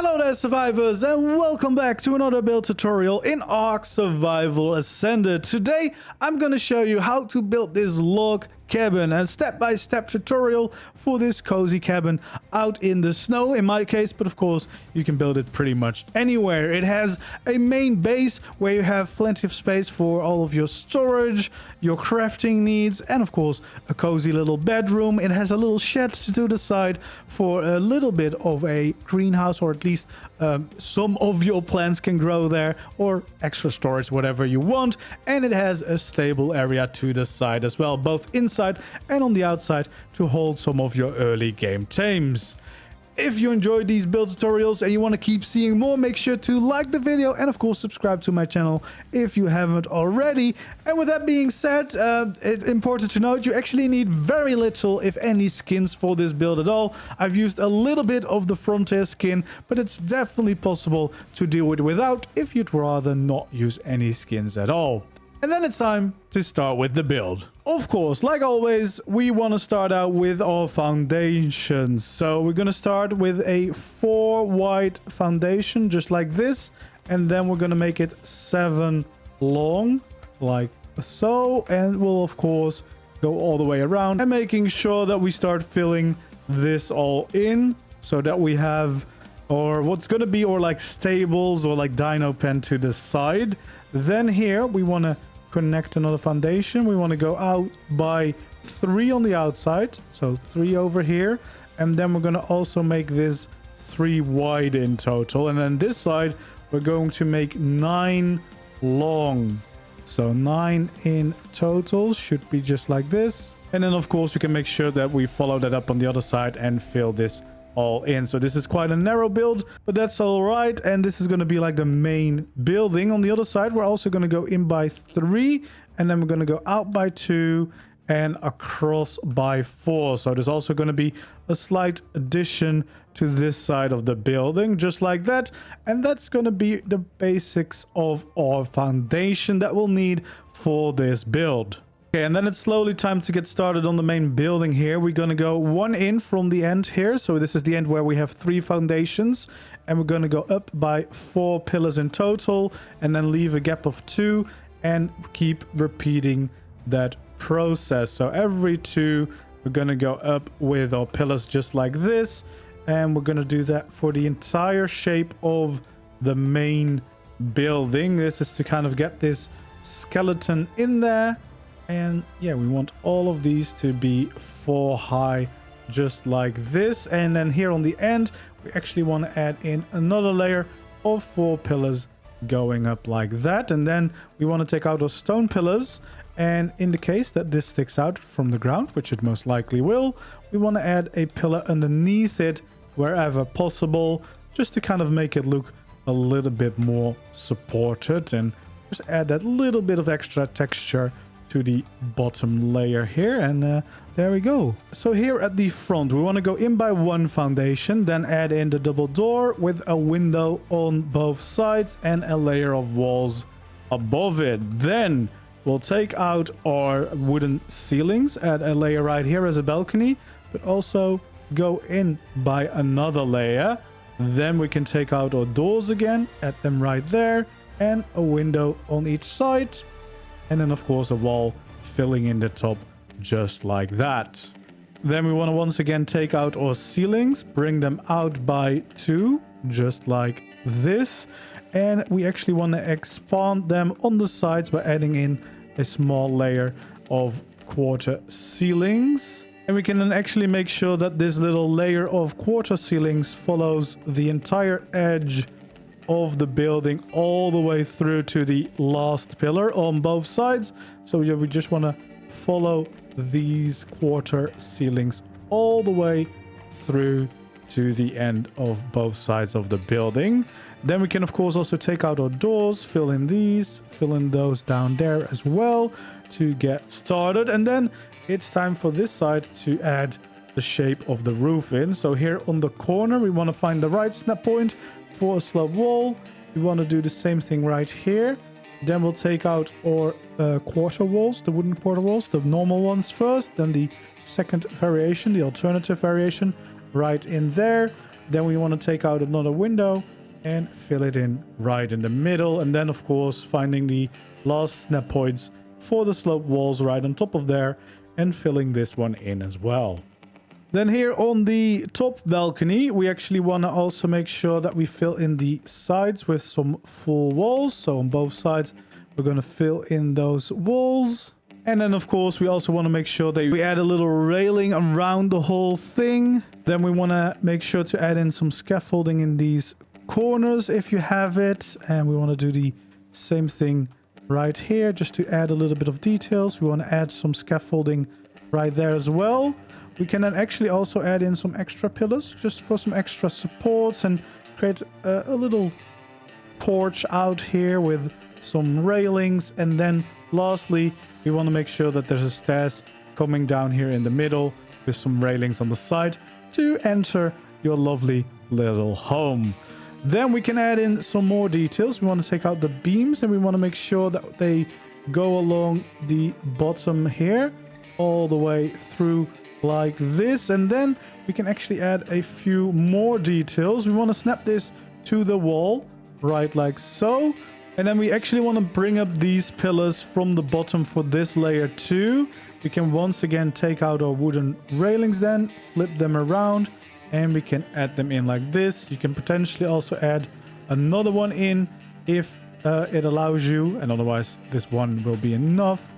Hello there survivors and welcome back to another build tutorial in ARK Survival Ascended. Today I'm going to show you how to build this log cabin, a step-by-step tutorial for this cozy cabin out in the snow in my case, but of course you can build it pretty much anywhere. It has a main base where you have plenty of space for all of your storage, your crafting needs, and of course a cozy little bedroom. It has a little shed to the side for a little bit of a greenhouse, or at least some of your plants can grow there, or extra storage, whatever you want. And it has a stable area to the side as well, both inside and on the outside, to hold some of your early game tames. If you enjoyed these build tutorials and you want to keep seeing more, make sure to like the video and of course subscribe to my channel if you haven't already. And with that being said, it's important to note you actually need very little, if any, skins for this build at all. I've used a little bit of the Frontier skin, but it's definitely possible to do it without if you'd rather not use any skins at all. And then it's time to start with the build. Of course, like always, we want to start out with our foundations. So we're going to start with a 4 wide foundation, just like this. And then we're going to make it 7 long, like so. And we'll, of course, go all the way around. And making sure that we start filling this all in so that we have, or what's going to be, or like stables or like dino pen to the side. Then here we want to connect another foundation. We want to go out by 3 on the outside, so 3 over here, and then we're going to also make this 3 wide in total. And then this side we're going to make 9 long, so 9 in total, should be just like this. And then of course we can make sure that we follow that up on the other side and fill this all in. So this is quite a narrow build, but that's all right. And this is going to be like the main building. On the other side we're also going to go in by 3, and then we're going to go out by 2 and across by 4. So there's also going to be a slight addition to this side of the building, just like that. And that's going to be the basics of our foundation that we'll need for this build. Okay, and then it's slowly time to get started on the main building here. We're going to go 1 in from the end here. So this is the end where we have 3 foundations. And we're going to go up by 4 pillars in total. And then leave a gap of 2. And keep repeating that process. So every 2, we're going to go up with our pillars just like this. And we're going to do that for the entire shape of the main building. This is to kind of get this skeleton in there. And yeah, we want all of these to be 4 high, just like this. And then here on the end, we actually want to add in another layer of 4 pillars going up like that. And then we want to take out those stone pillars. And in the case that this sticks out from the ground, which it most likely will, we want to add a pillar underneath it wherever possible, just to kind of make it look a little bit more supported and just add that little bit of extra texture to the bottom layer here. And there we go. So here at the front we want to go in by 1 foundation, then add in the double door with a window on both sides and a layer of walls above it. Then we'll take out our wooden ceilings, add a layer right here as a balcony, but also go in by another layer. Then we can take out our doors again, add them right there, and a window on each side. And then, of course, a wall filling in the top just like that. Then we want to once again take out our ceilings, bring them out by 2, just like this. And we actually want to expand them on the sides by adding in a small layer of quarter ceilings. And we can then actually make sure that this little layer of quarter ceilings follows the entire edge of the building all the way through to the last pillar on both sides. So yeah, we just want to follow these quarter ceilings all the way through to the end of both sides of the building. Then we can of course also take out our doors, fill in these, fill in those down there as well to get started. And then it's time for this side to add the shape of the roof in. So here on the corner we want to find the right snap point for a slab wall. We want to do the same thing right here. Then we'll take out our quarter walls, the wooden quarter walls, the normal ones first, then the second variation, the alternative variation, right in there. Then we want to take out another window and fill it in right in the middle. And then, of course, finding the last snap points for the slope walls right on top of there and filling this one in as well. Then here on the top balcony, we actually want to also make sure that we fill in the sides with some full walls. So on both sides, we're going to fill in those walls. And then, of course, we also want to make sure that we add a little railing around the whole thing. Then we want to make sure to add in some scaffolding in these corners if you have it. And we want to do the same thing right here just to add a little bit of details. We want to add some scaffolding right there as well. We can then actually also add in some extra pillars just for some extra supports and create a little porch out here with some railings. And then lastly, we want to make sure that there's a stairs coming down here in the middle with some railings on the side to enter your lovely little home. Then we can add in some more details. We want to take out the beams and we want to make sure that they go along the bottom here all the way through like this. And then we can actually add a few more details. We want to snap this to the wall right like so. And then we actually want to bring up these pillars from the bottom for this layer too. We can once again take out our wooden railings then, flip them around, and we can add them in like this. You can potentially also add another one in if it allows you, and otherwise this one will be enough.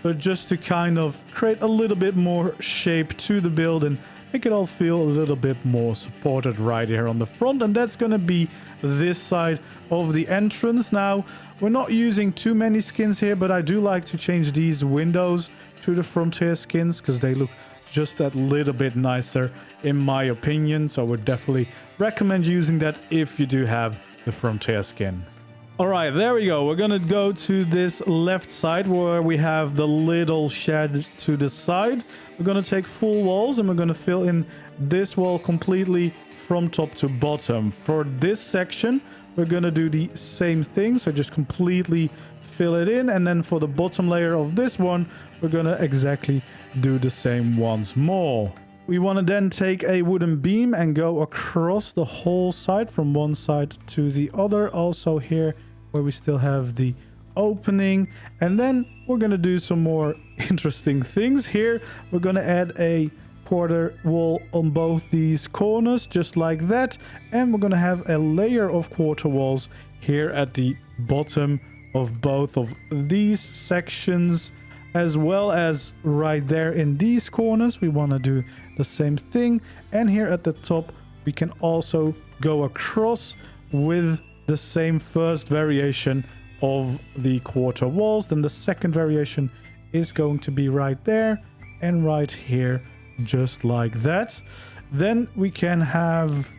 But just to kind of create a little bit more shape to the build and make it all feel a little bit more supported right here on the front. And that's going to be this side of the entrance. Now, we're not using too many skins here, but I do like to change these windows to the Frontier skins because they look just that little bit nicer in my opinion. So I would definitely recommend using that if you do have the Frontier skin. All right, there we go. We're going to go to this left side where we have the little shed to the side. We're going to take full walls and we're going to fill in this wall completely from top to bottom. For this section, we're going to do the same thing. So just completely fill it in. And then for the bottom layer of this one, we're going to exactly do the same once more. We want to then take a wooden beam and go across the whole side from one side to the other. Also here where we still have the opening. And then we're going to do some more interesting things here. We're going to add a quarter wall on both these corners just like that. And we're going to have a layer of quarter walls here at the bottom of both of these sections, as well as right there in these corners. We want to do the same thing. And here at the top, we can also go across with the same first variation of the quarter walls. Then the second variation is going to be right there and right here, just like that. Then we can have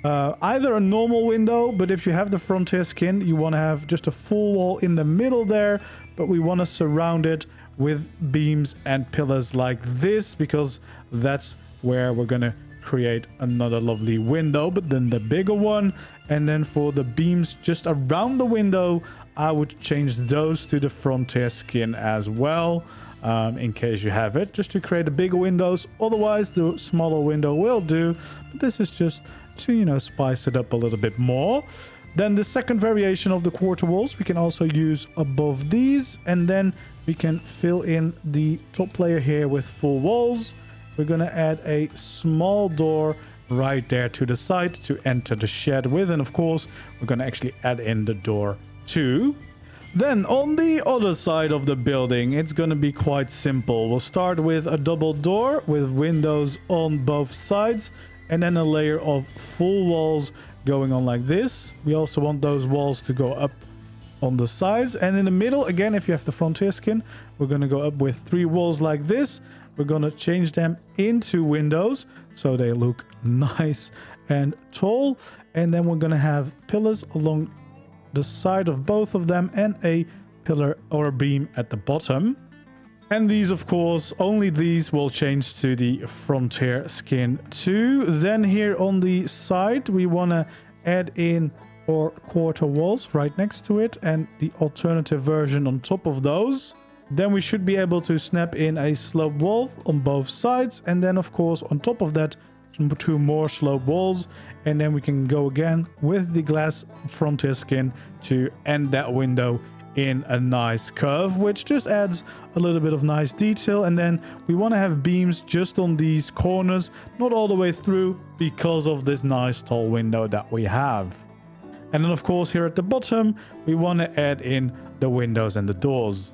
either a normal window, but if you have the Frontier skin, you want to have just a full wall in the middle there, but we want to surround it with beams and pillars like this, because that's where we're going to create another lovely window, but then the bigger one. And then for the beams just around the window, I would change those to the Frontier skin as well, in case you have it, just to create the bigger windows. Otherwise, the smaller window will do, but this is just to, you know, spice it up a little bit more. Then the second variation of the quarter walls we can also use above these, and then we can fill in the top layer here with full walls. We're going to add a small door right there to the side to enter the shed with, and of course we're going to actually add in the door too. Then on the other side of the building, it's going to be quite simple. We'll start with a double door with windows on both sides, and then a layer of full walls going on like this. We also want those walls to go up on the sides, and in the middle, again, if you have the Frontier skin, we're going to go up with 3 walls like this. We're going to change them into windows so they look nice and tall. And then we're going to have pillars along the side of both of them and a pillar or a beam at the bottom. And these, of course, only these will change to the Frontier skin too. Then here on the side, we want to add in 4 quarter walls right next to it and the alternative version on top of those. Then we should be able to snap in a slope wall on both sides. And then, of course, on top of that, two more slope walls, and then we can go again with the glass frontier skin to end that window in a nice curve, which just adds a little bit of nice detail. And then we want to have beams just on these corners, not all the way through, because of this nice tall window that we have. And then of course here at the bottom we want to add in the windows and the doors.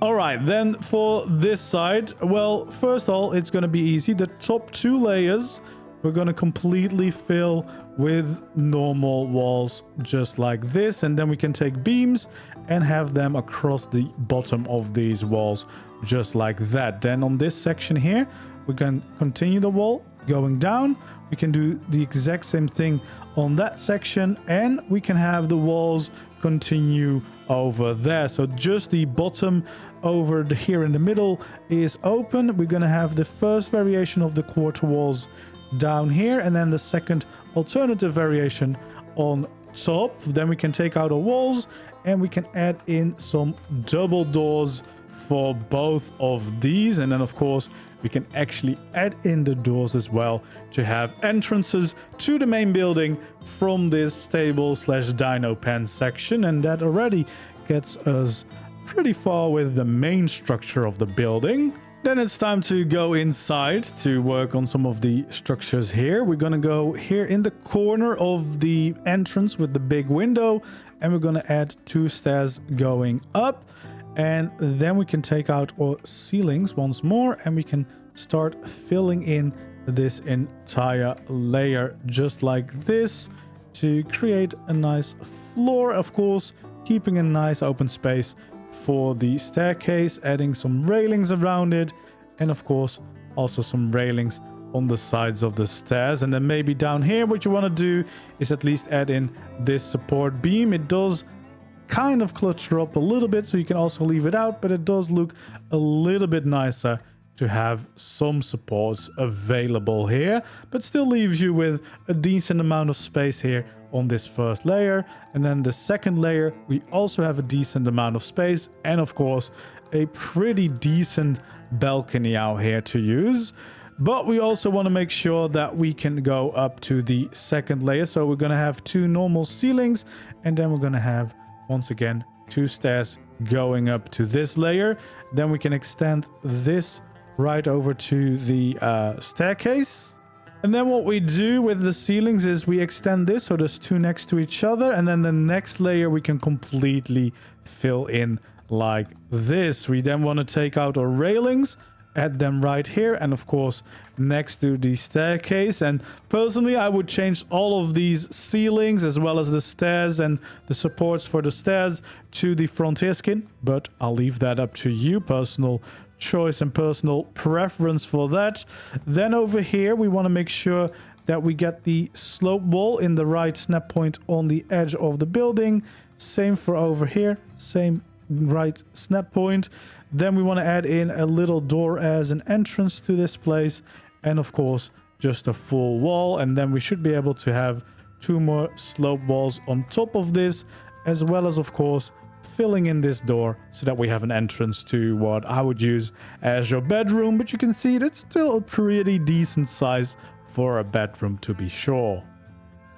All right, then for this side, well, first of all, it's going to be easy. The top 2 layers we're going to completely fill with normal walls just like this, and then we can take beams and have them across the bottom of these walls just like that. Then on this section here we can continue the wall going down. We can do the exact same thing on that section, and we can have the walls continue over there. So just the bottom over here in the middle is open. We're going to have the first variation of the quarter walls down here, and then the second alternative variation on top. Then we can take out our walls and we can add in some double doors for both of these. And then of course we can actually add in the doors as well to have entrances to the main building from this stable slash dino pen section. And that already gets us pretty far with the main structure of the building. Then it's time to go inside to work on some of the structures here. We're going to go here in the corner of the entrance with the big window, and we're going to add 2 stairs going up. And then we can take out our ceilings once more, and we can start filling in this entire layer just like this to create a nice floor, of course, keeping a nice open space for the staircase, adding some railings around it, and of course also some railings on the sides of the stairs. And then maybe down here what you want to do is at least add in this support beam. It does kind of clutter up a little bit, so you can also leave it out, but it does look a little bit nicer to have some supports available here, but still leaves you with a decent amount of space here on this first layer. And then the second layer we also have a decent amount of space, and of course a pretty decent balcony out here to use. But we also want to make sure that we can go up to the second layer, so we're going to have 2 normal ceilings, and then we're going to have once again 2 stairs going up to this layer. Then we can extend this right over to the staircase. And then what we do with the ceilings is we extend this so there's 2 next to each other, and then the next layer we can completely fill in like this. We then want to take out our railings, add them right here, and of course next to the staircase. And personally I would change all of these ceilings as well as the stairs and the supports for the stairs to the frontier skin, but I'll leave that up to you. Personal choice and personal preference for that. Then over here we want to make sure that we get the slope wall in the right snap point on the edge of the building. Same for over here, same right snap point. Then we want to add in a little door as an entrance to this place, and of course just a full wall. And then we should be able to have 2 more slope walls on top of this, as well as of course filling in this door so that we have an entrance to what I would use as your bedroom. But you can see that's still a pretty decent size for a bedroom, to be sure.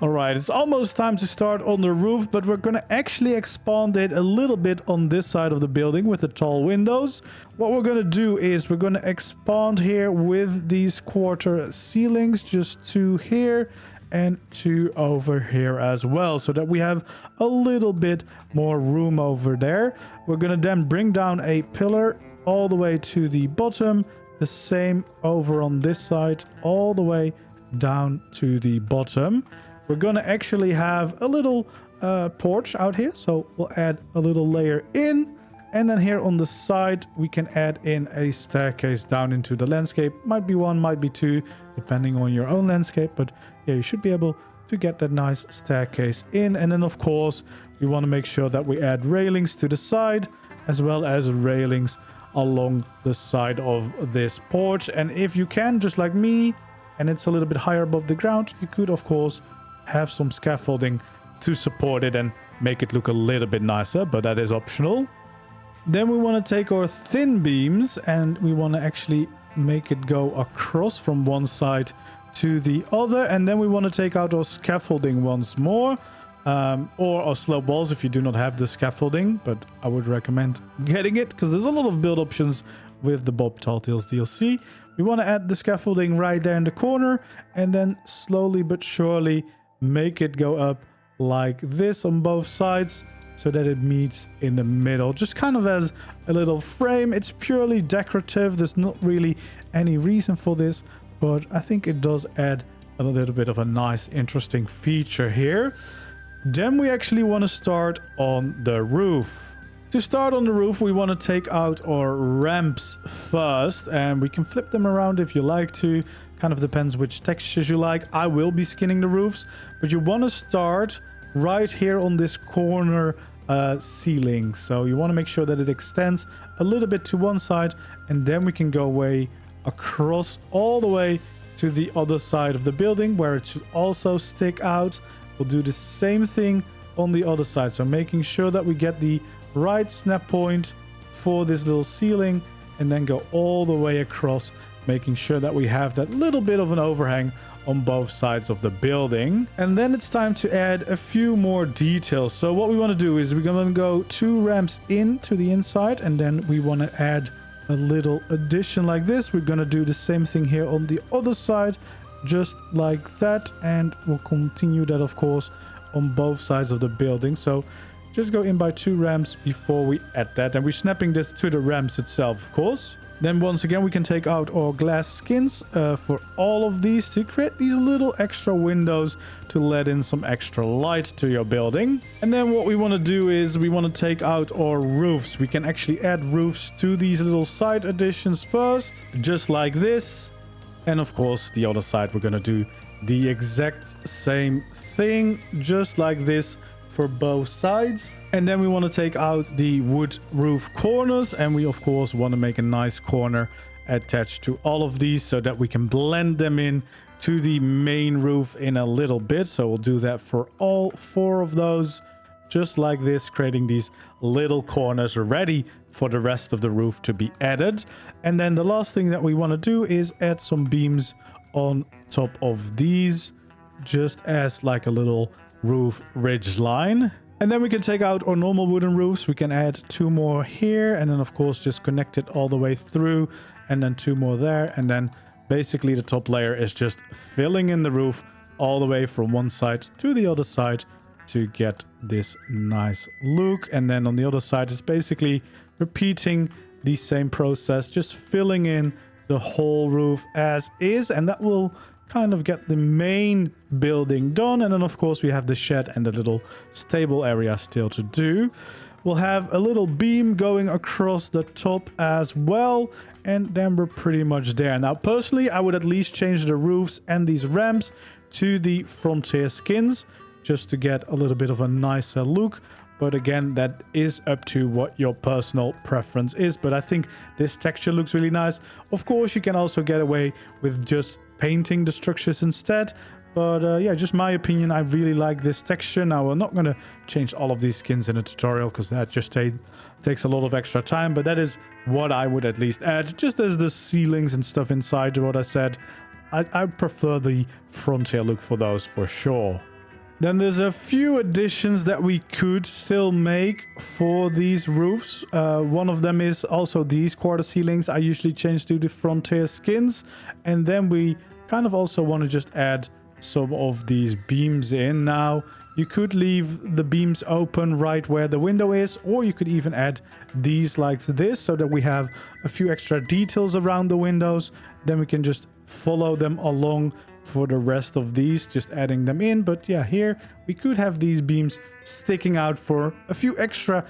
Alright, it's almost time to start on the roof, but we're going to actually expand it a little bit on this side of the building with the tall windows. What we're going to do is we're going to expand here with these quarter ceilings, just 2 here and 2 over here as well, so that we have a little bit more room over there. We're going to then bring down a pillar all the way to the bottom, the same over on this side, all the way down to the bottom. We're going to actually have a little porch out here, so we'll add a little layer in, and then here on the side we can add in a staircase down into the landscape. Might be 1, might be 2, depending on your own landscape, but yeah, you should be able to get that nice staircase in. And then of course we want to make sure that we add railings to the side, as well as railings along the side of this porch. And if you can, just like me, and it's a little bit higher above the ground, you could of course have some scaffolding to support it and make it look a little bit nicer, but that is optional. Then we want to take our thin beams and we want to actually make it go across from one side to the other. And then we want to take out our scaffolding once more. Or our slope walls if you do not have the scaffolding. But I would recommend getting it because there's a lot of build options with the Bob Tall Tales DLC. We want to add the scaffolding right there in the corner. And then slowly but surely make it go up like this on both sides, so that it meets in the middle, just kind of as a little frame. It's purely decorative. There's not really any reason for this, but I think it does add a little bit of a nice, interesting feature here. Then we actually want to start on the roof. To start on the roof, we want to take out our ramps first, and we can flip them around if you like to. Kind of depends which textures you like. I will be skinning the roofs, but you want to start right here on this corner ceiling. So you want to make sure that it extends a little bit to one side, and then we can go away across all the way to the other side of the building where it should also stick out. We'll do the same thing on the other side. So making sure that we get the right snap point for this little ceiling and then go all the way across, making sure that we have that little bit of an overhang on both sides of the building. And then it's time to add a few more details. So what we want to do is we're going to go 2 ramps in to the inside, and then we want to add a little addition like this. We're going to do the same thing here on the other side, just like that, and we'll continue that of course on both sides of the building. So just go in by 2 ramps before we add that, and we're snapping this to the ramps itself of course. Then once again we can take out our glass skins for all of these to create these little extra windows to let in some extra light to your building. And then what we want to do is we want to take out our roofs. We can actually add roofs to these little side additions first, just like this. And of course the other side we're going to do the exact same thing, just like this for both sides. And then we want to take out the wood roof corners, and we of course want to make a nice corner attached to all of these so that we can blend them in to the main roof in a little bit. So we'll do that for all 4 of those, just like this, creating these little corners ready for the rest of the roof to be added. And then the last thing that we want to do is add some beams on top of these, just as like a little roof ridge line. And then we can take out our normal wooden roofs. We can add 2 more here, and then of course just connect it all the way through, and then 2 more there. And then basically the top layer is just filling in the roof all the way from one side to the other side to get this nice look. And then on the other side is basically repeating the same process, just filling in the whole roof as is, and that will kind of get the main building done. And then of course we have the shed and the little stable area still to do. We'll have a little beam going across the top as well, and then we're pretty much there. Now personally I would at least change the roofs and these ramps to the Frontier skins just to get a little bit of a nicer look. But again, that is up to what your personal preference is. But I think this texture looks really nice. Of course, you can also get away with just painting the structures instead. But yeah, just my opinion, I really like this texture. Now, we're not going to change all of these skins in a tutorial because that just takes a lot of extra time. But that is what I would at least add, just as the ceilings and stuff inside what I said. I prefer the Frontier look for those for sure. Then there's a few additions that we could still make for these roofs. One of them is also these quarter ceilings. I usually change to the Frontier skins. And then we kind of also want to just add some of these beams in. Now, you could leave the beams open right where the window is, or you could even add these like this so that we have a few extra details around the windows. Then we can just follow them along for the rest of these, just adding them in. But yeah, here we could have these beams sticking out for a few extra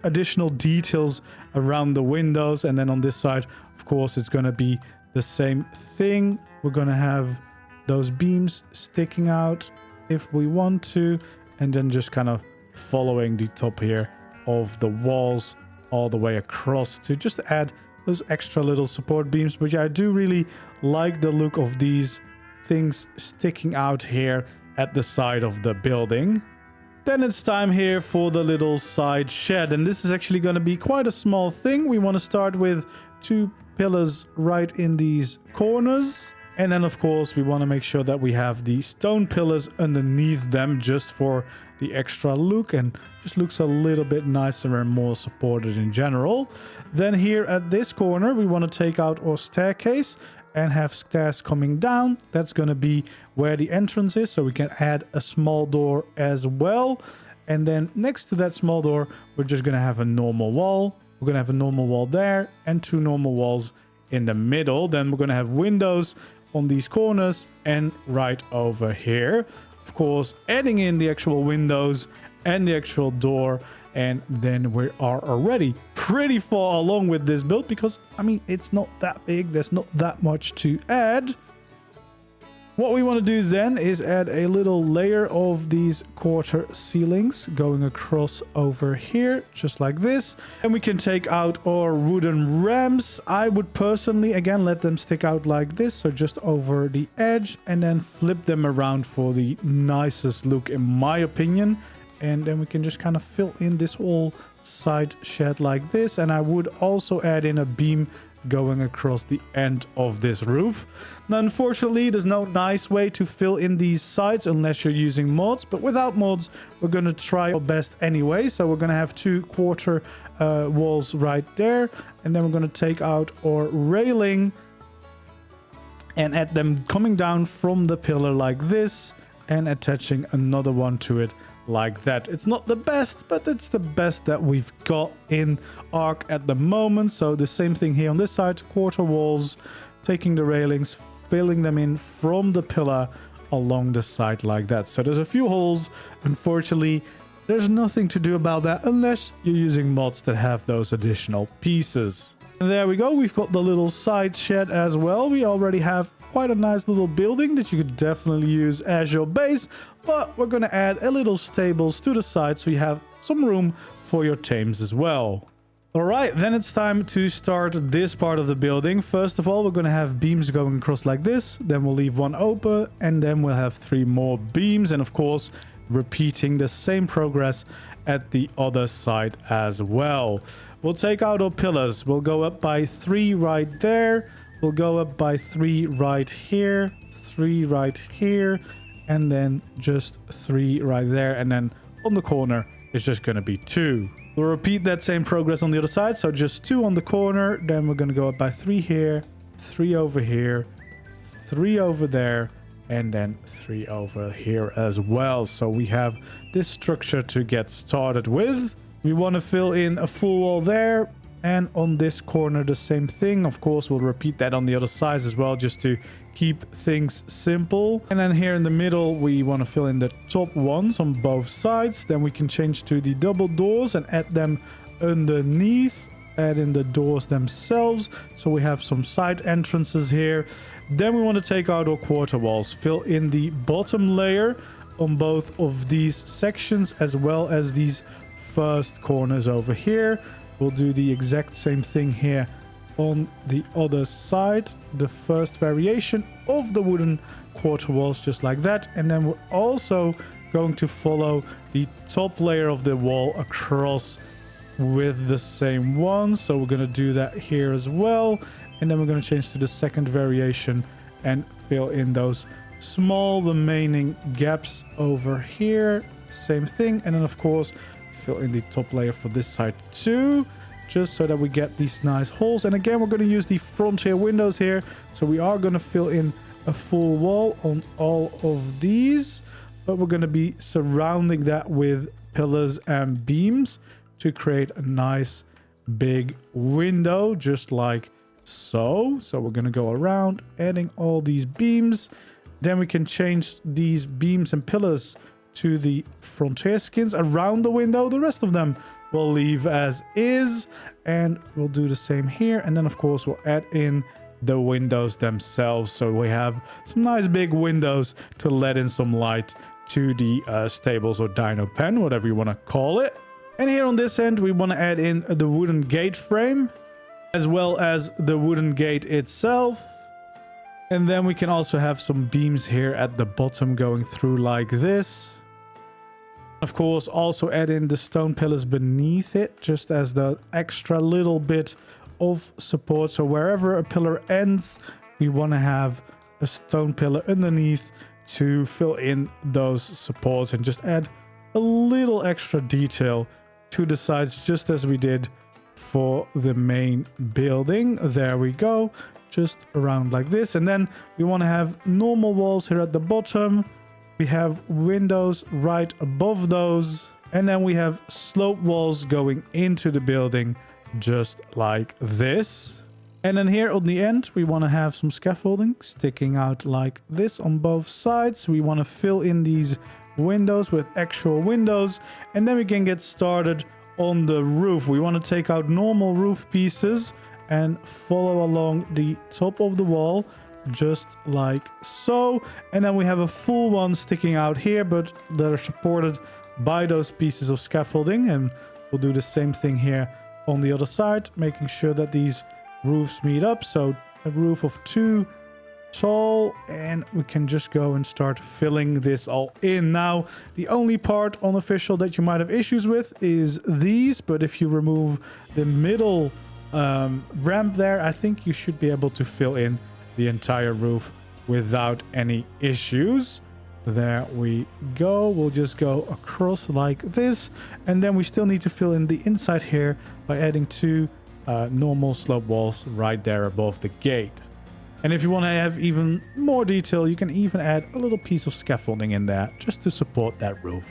additional details around the windows. And then on this side, of course, it's going to be the same thing. We're going to have those beams sticking out if we want to, and then just kind of following the top here of the walls all the way across to just add those extra little support beams. But yeah, I do really like the look of these things sticking out here at the side of the building. Then it's time here for the little side shed, and this is actually going to be quite a small thing. We want to start with 2 pillars right in these corners. And then of course we want to make sure that we have the stone pillars underneath them just for the extra look, and just looks a little bit nicer and more supported in general. Then here at this corner we want to take out our staircase and have stairs coming down. That's going to be where the entrance is, so we can add a small door as well. And then next to that small door we're just going to have a normal wall. We're going to have a normal wall there and 2 normal walls in the middle. Then we're going to have windows on these corners and right over here. Of course, adding in the actual windows and the actual door, and then we are already pretty far along with this build because, I mean, it's not that big. There's not that much to add. What we want to do then is add a little layer of these quarter ceilings going across over here, just like this. And we can take out our wooden ramps. I would personally, again, let them stick out like this, so just over the edge, and then flip them around for the nicest look, in my opinion. And then we can just kind of fill in this whole side shed like this. And I would also add in a beam going across the end of this roof. Now, unfortunately, there's no nice way to fill in these sides unless you're using mods, but without mods we're going to try our best anyway. So we're going to have 2 quarter walls right there, and then we're going to take out our railing and add them coming down from the pillar like this, and attaching another one to it like that. It's not the best, but it's the best that we've got in ARK at the moment. So the same thing here on this side, quarter walls, taking the railings, filling them in from the pillar along the side like that. So there's a few holes. Unfortunately, there's nothing to do about that unless you're using mods that have those additional pieces. And there we go. We've got the little side shed as well. We already have quite a nice little building that you could definitely use as your base, but we're going to add a little stables to the side so you have some room for your tames as well. Alright, then it's time to start this part of the building. First of all, we're going to have beams going across like this, then we'll leave one open, and then we'll have 3 more beams, and of course repeating the same progress at the other side as well. We'll take out our pillars. We'll go up by 3 right there. We'll go up by 3 right here, 3 right here, and then just 3 right there. And then on the corner, it's just going to be 2. We'll repeat that same progress on the other side. So just 2 on the corner. Then we're going to go up by 3 here, 3 over here, 3 over there, and then 3 over here as well. So we have this structure to get started with. We want to fill in a full wall there, and on this corner the same thing. Of course, we'll repeat that on the other sides as well, just to keep things simple. And then here in the middle we want to fill in the top ones on both sides. Then we can change to the double doors and add them underneath, add in the doors themselves, so we have some side entrances here. Then we want to take out our quarter walls, fill in the bottom layer on both of these sections as well as these first corners over here. We'll do the exact same thing here on the other side, the first variation of the wooden quarter walls, just like that. And then we're also going to follow the top layer of the wall across with the same one. So we're going to do that here as well, and then we're going to change to the second variation and fill in those small remaining gaps over here. Same thing. And then of course fill in the top layer for this side too, just so that we get these nice holes. And again, we're going to use the frontier windows here, so we are going to fill in a full wall on all of these, but we're going to be surrounding that with pillars and beams to create a nice big window, just like so. So we're going to go around adding all these beams. Then we can change these beams and pillars to the frontier skins around the window. The rest of them we'll leave as is, and we'll do the same here. And then of course we'll add in the windows themselves, so we have some nice big windows to let in some light to the stables or dino pen, whatever you want to call it. And here on this end we want to add in the wooden gate frame as well as the wooden gate itself. And then we can also have some beams here at the bottom going through like this. Of course, also add in the stone pillars beneath it, just as the extra little bit of support. So wherever a pillar ends, we want to have a stone pillar underneath to fill in those supports and just add a little extra detail to the sides, just as we did for the main building. There we go, just around like this. And then we want to have normal walls here at the bottom. We have windows right above those, and then we have slope walls going into the building, just like this. And then here on the end, we want to have some scaffolding sticking out like this on both sides. We want to fill in these windows with actual windows, and then we can get started on the roof. We want to take out normal roof pieces and follow along the top of the wall, just like so. And then we have a full one sticking out here, but they're supported by those pieces of scaffolding. And we'll do the same thing here on the other side, making sure that these roofs meet up. So a roof of 2 tall, and we can just go and start filling this all in. Now, the only part unofficial that you might have issues with is these, but if you remove the middle ramp there, I think you should be able to fill in the entire roof without any issues. There we go. We'll just go across like this, and then we still need to fill in the inside here by adding 2 normal slope walls right there above the gate. And if you want to have even more detail, you can even add a little piece of scaffolding in there just to support that roof.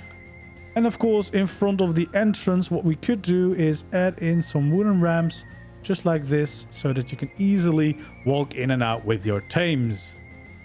And of course, in front of the entrance, what we could do is add in some wooden ramps just like this, so that you can easily walk in and out with your tames.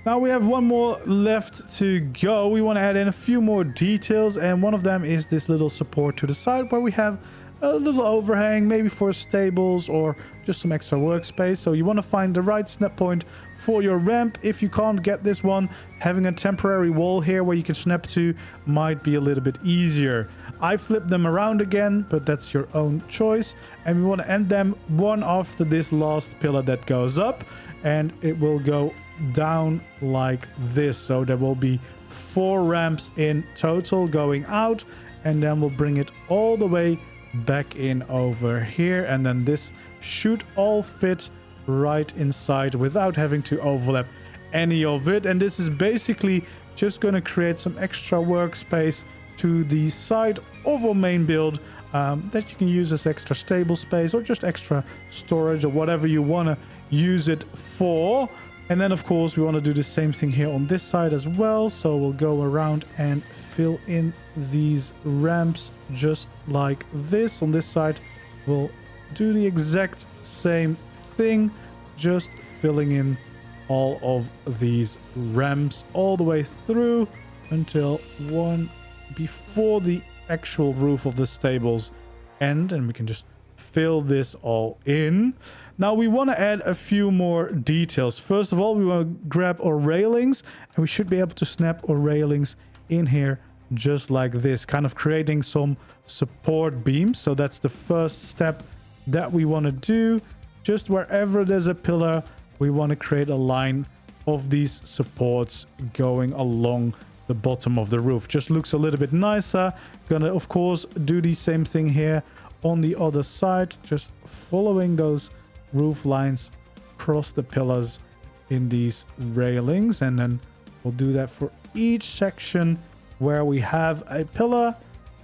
Now we have one more left to go. We want to add in a few more details, and one of them is this little support to the side where we have a little overhang, maybe for stables or just some extra workspace. So you want to find the right snap point for your ramp. If you can't get this one, having a temporary wall here where you can snap to might be a little bit easier. I flipped them around again, but that's your own choice. And we want to end them one after this last pillar that goes up, and it will go down like this. So there will be 4 ramps in total going out, and then we'll bring it all the way back in over here, and then this should all fit right inside without having to overlap any of it. And this is basically just going to create some extra workspace to the side of our main build that you can use as extra stable space or just extra storage or whatever you want to use it for. And then of course we want to do the same thing here on this side as well. So we'll go around and fill in these ramps just like this. On this side we'll do the exact same thing, just filling in all of these ramps all the way through until one before the actual roof of the stables end, and we can just fill this all in. Now we want to add a few more details. First of all, we want to grab our railings, and we should be able to snap our railings in here just like this, kind of creating some support beams. So that's the first step that we want to do. Just wherever there's a pillar, we want to create a line of these supports going along the bottom of the roof. Just looks a little bit nicer. Gonna of course do the same thing here on the other side, just following those roof lines across the pillars in these railings, and then we'll do that for each section where we have a pillar,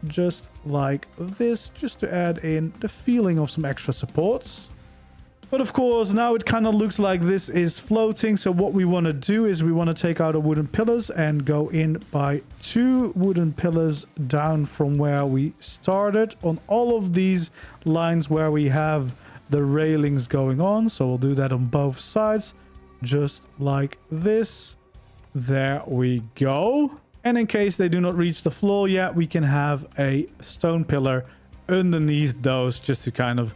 just like this, just to add in the feeling of some extra supports. But of course, now it kind of looks like this is floating. So what we want to do is we want to take out our wooden pillars and go in by 2 wooden pillars down from where we started on all of these lines where we have the railings going on. So we'll do that on both sides, just like this. There we go. And in case they do not reach the floor yet, we can have a stone pillar underneath those, just to kind of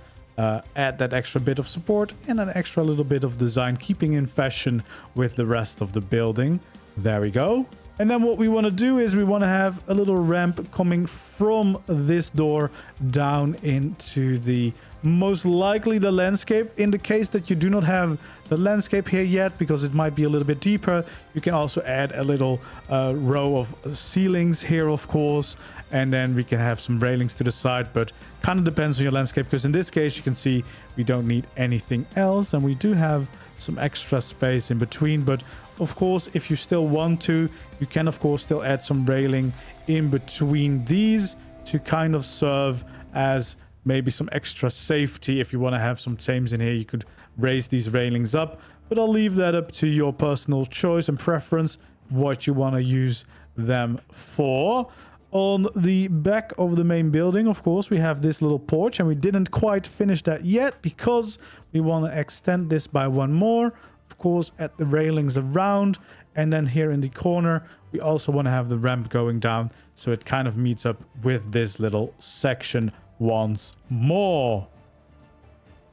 add that extra bit of support and an extra little bit of design, keeping in fashion with the rest of the building. There we go. And then what we want to do is we want to have a little ramp coming from this door down into the most likely the landscape. In the case that you do not have the landscape here yet, because it might be a little bit deeper, you can also add a little row of ceilings here, of course, and then we can have some railings to the side, but kind of depends on your landscape, because in this case you can see we don't need anything else, and we do have some extra space in between. But Of course, if you still want to, you can of course still add some railing in between these to kind of serve as maybe some extra safety. If you want to have some tames in here, you could raise these railings up, but I'll leave that up to your personal choice and preference, what you want to use them for. On the back of the main building, of course, we have this little porch, and we didn't quite finish that yet because we want to extend this by one more, of course, at the railings around. And then here in the corner, we also want to have the ramp going down, so it kind of meets up with this little section once more.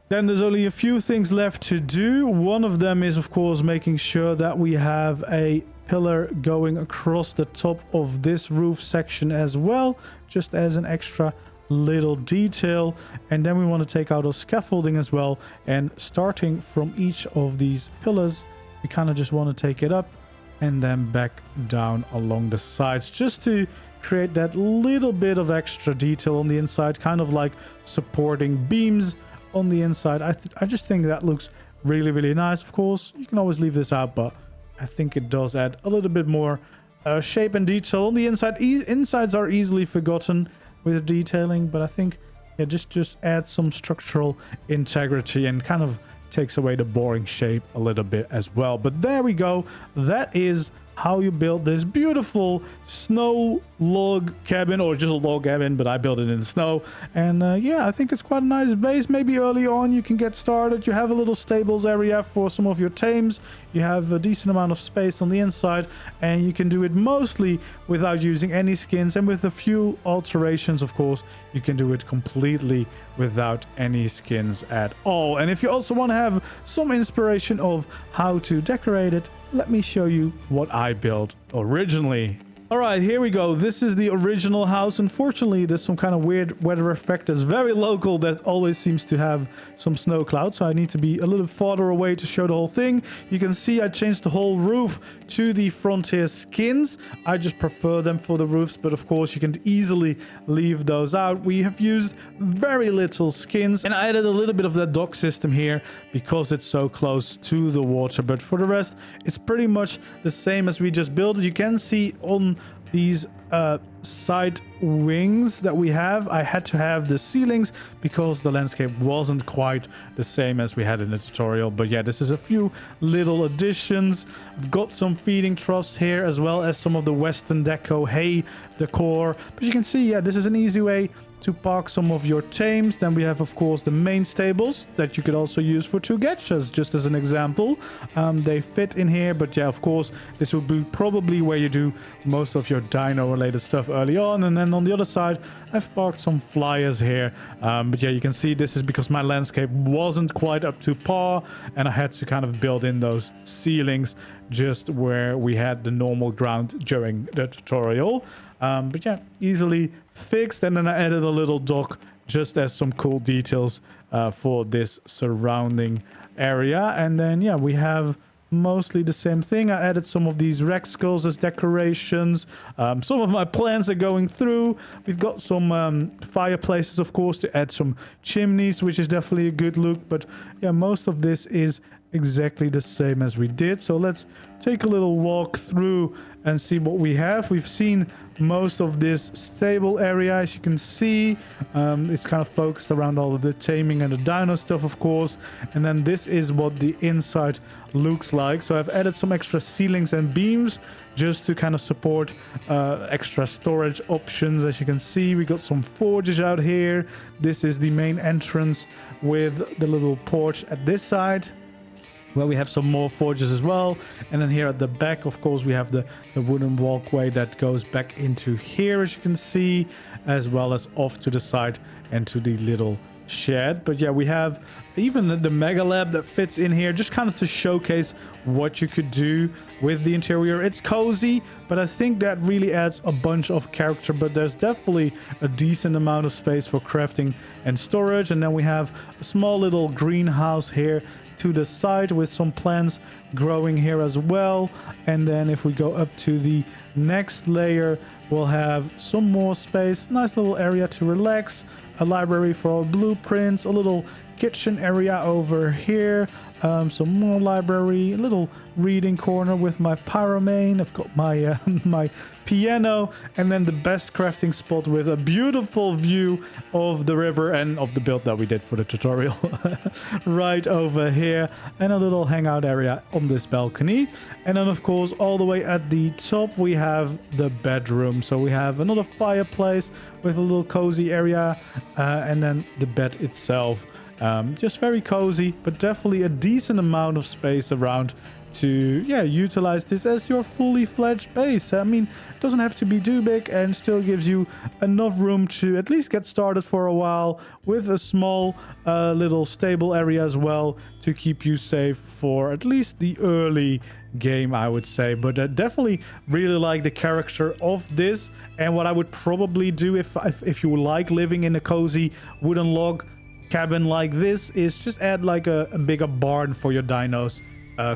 Then there's only a few things left to do. One of them is, of course, making sure that we have a pillar going across the top of this roof section as well, just as an extra little detail. And then we want to take out our scaffolding as well, and starting from each of these pillars, we kind of just want to take it up and then back down along the sides, just to create that little bit of extra detail on the inside, kind of like supporting beams on the inside. I just think that looks really, really nice. Of course, you can always leave this out, but I think it does add a little bit more shape and detail on the inside. Insides are easily forgotten with detailing, but I think it just adds some structural integrity and kind of takes away the boring shape a little bit as well. But there we go. That is how you build this beautiful snow log cabin, or just a log cabin, but I built it in the snow. And yeah, I think it's quite a nice base. Maybe early on you can get started. You have a little stables area for some of your tames. You have a decent amount of space on the inside, and you can do it mostly without using any skins, and with a few alterations, of course, you can do it completely without any skins at all. And if you also want to have some inspiration of how to decorate it, let me show you what I built originally. All right, here we go. This is the original house. Unfortunately, there's some kind of weird weather effect that's very local that always seems to have some snow clouds. So I need to be a little farther away to show the whole thing. You can see I changed the whole roof to the Frontier skins. I just prefer them for the roofs, but of course you can easily leave those out. We have used very little skins, and I added a little bit of that dock system here because it's so close to the water. But for the rest, it's pretty much the same as we just built it. You can see on these side wings that we have, I had to have the ceilings because the landscape wasn't quite the same as we had in the tutorial. But yeah, this is a few little additions. I've got some feeding troughs here, as well as some of the Western Deco hay decor. But you can see, yeah, this is an easy way to park some of your tames. Then we have, of course, the main stables that you could also use for two getchas, just as an example. They fit in here, but yeah, of course, this would be probably where you do most of your dino related stuff early on. And then on the other side, I've parked some flyers here. But yeah, you can see this is because my landscape wasn't quite up to par, and I had to kind of build in those ceilings just where we had the normal ground during the tutorial. But yeah, easily fixed. And then I added a little dock just as some cool details for this surrounding area. And then yeah, we have mostly the same thing. I added some of these Rex skulls as decorations. Some of my plants are going through. We've got some fireplaces, of course, to add some chimneys, which is definitely a good look. But yeah, most of this is exactly the same as we did. So let's take a little walk through and see what we have. We've seen most of this stable area, as you can see. It's kind of focused around all of the taming and the dino stuff, of course. And then this is what the inside looks like. So I've added some extra ceilings and beams just to kind of support extra storage options. As you can see, we got some forges out here. This is the main entrance with the little porch at this side, where we have some more forges as well. And then here at the back, of course, we have the wooden walkway that goes back into here, as you can see, as well as off to the side and to the little shed. But yeah, we have even the mega lab that fits in here, just kind of to showcase what you could do with the interior. It's cozy, but I think that really adds a bunch of character. But there's definitely a decent amount of space for crafting and storage. And then we have a small little greenhouse here to the side with some plants growing here as well. And then if we go up to the next layer, we'll have some more space, nice little area to relax. a library for blueprints, a little kitchen area over here, some more library, a little reading corner with my pyromane. I've got my my piano, and then the best crafting spot with a beautiful view of the river and of the build that we did for the tutorial right over here, and a little hangout area on this balcony. And then of course all the way at the top we have the bedroom, so we have another fireplace with a little cozy area, and then the bed itself. Just very cozy, but definitely a decent amount of space around to, yeah, utilize this as your fully fledged base. I mean, it doesn't have to be too big and still gives you enough room to at least get started for a while with a small little stable area as well to keep you safe for at least the early game, I would say. But I definitely really like the character of this, and what I would probably do if you like living in a cozy wooden log cabin like this is just add like a bigger barn for your dinos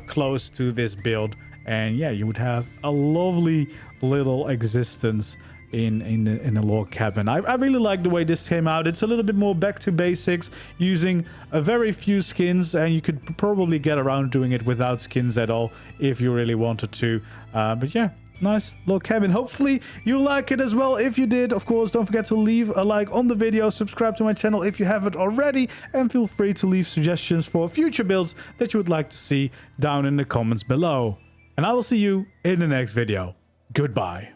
close to this build, and yeah, you would have a lovely little existence in a log cabin. I really like the way this came out. It's a little bit more back to basics, using a very few skins, and you could probably get around doing it without skins at all if you really wanted to. But yeah, nice little cabin. Hopefully you like it as well. If you did, of course, don't forget to leave a like on the video, subscribe to my channel if you haven't already, and feel free to leave suggestions for future builds that you would like to see down in the comments below. And I will see you in the next video. Goodbye.